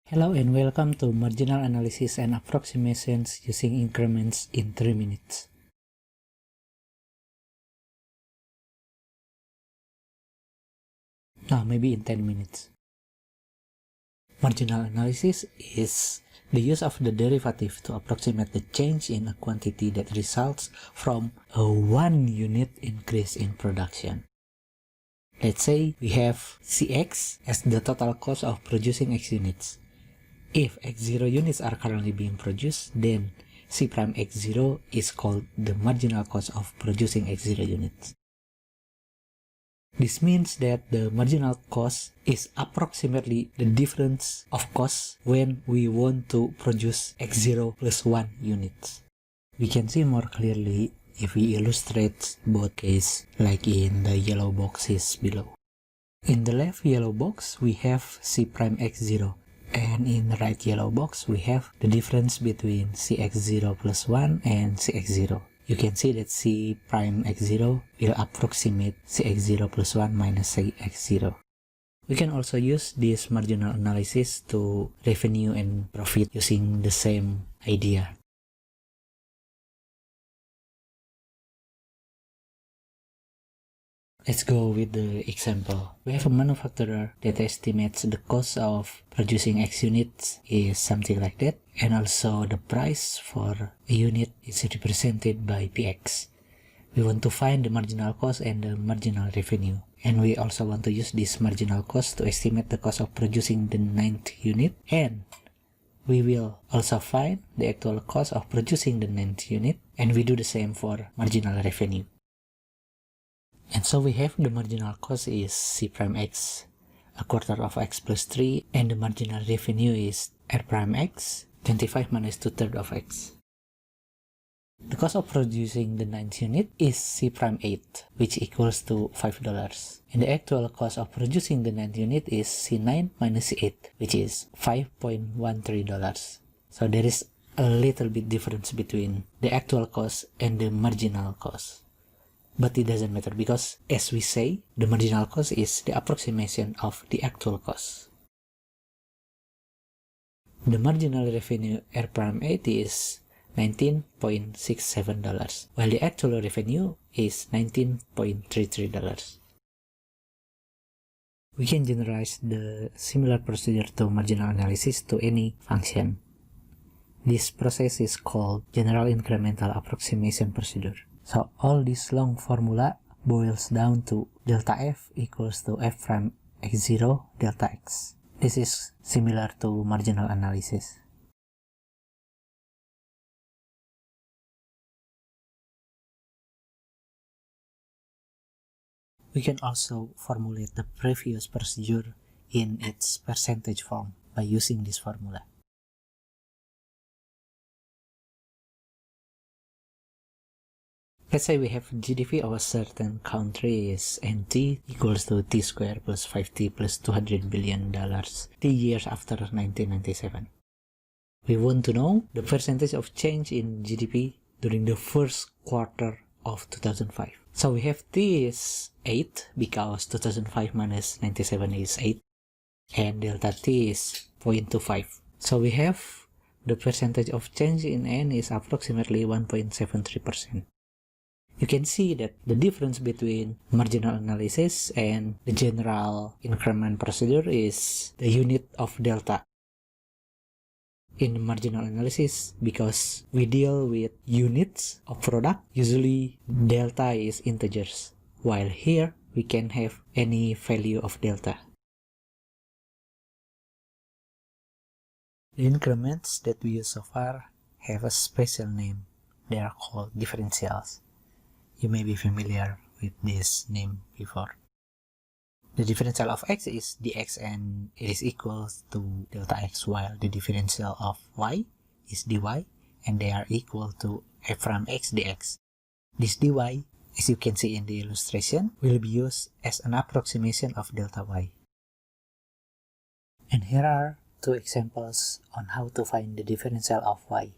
Hello and welcome to Marginal Analysis and Approximations using increments in 3 minutes. No, maybe in 10 minutes. Marginal analysis is the use of the derivative to approximate the change in a quantity that results from a 1 unit increase in production. Let's say we have Cx as the total cost of producing X units. If X0 units are currently being produced, then C prime X0 is called the marginal cost of producing X0 units. This means that the marginal cost is approximately the difference of cost when we want to produce X0 plus 1 units. We can see more clearly if we illustrate both cases like in the yellow boxes below. In the left yellow box, we have C prime X0. And in the right yellow box, we have the difference between Cx0 plus 1 and Cx0. You can see that C prime X0 will approximate Cx0 plus 1 minus Cx0. We can also use this marginal analysis to revenue and profit using the same idea. Let's go with the example. We have a manufacturer that estimates the cost of producing X units is something like that, and also the price for a unit is represented by Px. We want to find the marginal cost and the marginal revenue, and we also want to use this marginal cost to estimate the cost of producing the 9th unit, and we will also find the actual cost of producing the 9th unit, and we do the same for marginal revenue. And so we have the marginal cost is C prime X, a quarter of X plus 3, and the marginal revenue is R prime X, 25 minus 2/3 of X. The cost of producing the 9th unit is C prime 8, which equals to $5. And the actual cost of producing the 9th unit is C9 minus C8, which is $5.13. So there is a little bit difference between the actual cost and the marginal cost. But it doesn't matter because, as we say, the marginal cost is the approximation of the actual cost. The marginal revenue R prime 8 is $19.67, while the actual revenue is $19.33. We can generalize the similar procedure to marginal analysis to any function. This process is called general incremental approximation procedure. So all this long formula boils down to delta f equals to f prime x0 delta x. This is similar to marginal analysis. We can also formulate the previous procedure in its percentage form by using this formula. Let's say we have GDP of a certain country is NT equals to T squared plus 5T plus $200 billion T years after 1997. We want to know the percentage of change in GDP during the first quarter of 2005. So we have T is 8 because 2005 minus 97 is 8 and delta T is 0.25. So we have the percentage of change in N is approximately 1.73%. You can see that the difference between marginal analysis and the general increment procedure is the unit of delta. In marginal analysis, because we deal with units of product, usually delta is integers, while here we can have any value of delta. The increments that we use so far have a special name. They are called differentials. You may be familiar with this name before. The differential of x is dx and it is equal to delta x, while the differential of y is dy and they are equal to f prime x dx. This dy, as you can see in the illustration, will be used as an approximation of delta y. And here are two examples on how to find the differential of y.